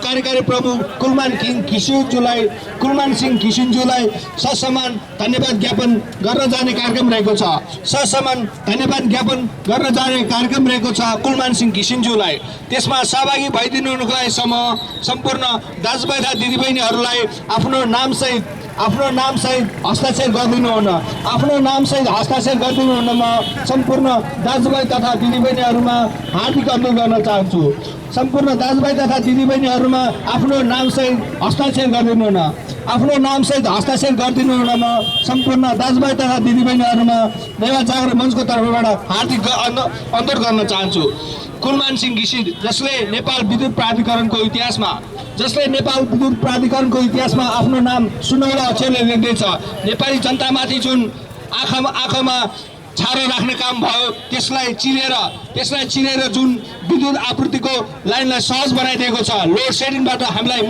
कार्यकारी प्रमुख कुलमान सिंह किशुनज्यूलाई ससम्मान धन्यवाद ज्ञापन गर्न जाने कार्यक्रम रहेको छ। ससम्मान धन्यवाद ज्ञापन गर्न जाने कार्यक्रम रहेको छ कुलमान सिंह किशुनज्यूलाई। त्यसमा सहभागी भइदिनु हुनुको लागि सम्पूर्ण दाजुभाइ तथा दिदीबहिनीहरूलाई आफ्नो नामसहित हस्ताक्षर गरिदिनु हुन म सम्पूर्ण दाजुभाइ तथा दिदीबहिनीहरूमा हार्दिक अनुरोध गर्न चाहन्छु। सम्पूर्ण दाजुभाइ तथा दिदीबहिनीहरूमा आफ्नो नामसहित हस्ताक्षर गरिदिनु हुन म सम्पूर्ण दाजुभाइ तथा दिदीबहिनीहरूमा नेवा जागरण मञ्चको तर्फबाट हार्दिक अनुरोध गर्न चाहन्छु। कुलमान सिंह किशुन जसले नेपाल विद्युत प्राधिकरणको इतिहासमा आफ्नो नाम सुनौलो अक्षरले लेख्दैछ। नेपाली जनतामाथि जुन आँखामा छारो राख्ने काम भयो त्यसलाई चिरेर जुन विद्युत आपूर्तिको लाइनलाई सहज बनाइदिएको छ, लोड सेडिङबाट हामीलाई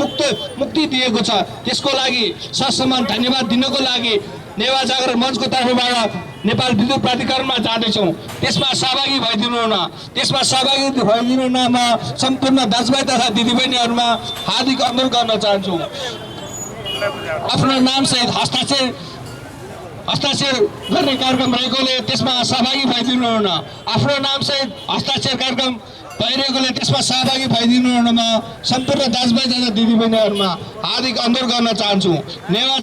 मुक्ति दिएको छ, त्यसको लागि ससम्मान धन्यवाद दिनको लागि नेवा जागरण मञ्चको तर्फबाट नेपाल विद्युत प्राधिकरणमा जाँदैछौँ। त्यसमा सहभागी भइदिनु हुन म सम्पूर्ण दाजुभाइ तथा दिदीबहिनीहरूमा हार्दिक अनुरोध गर्न चाहन्छु। आफ्नो नामसहित हस्ताक्षर गर्ने कार्यक्रम रहेकोले त्यसमा सहभागी भइदिनु हुन आफ्नो नामसहित हस्ताक्षर कार्यक्रम भइरहेकोले त्यसमा सहभागी भइदिनु हुन म सम्पूर्ण दाजुभाइ तथा दिदीबहिनीहरूमा हार्दिक अनुरोध गर्न चाहन्छु। नेवा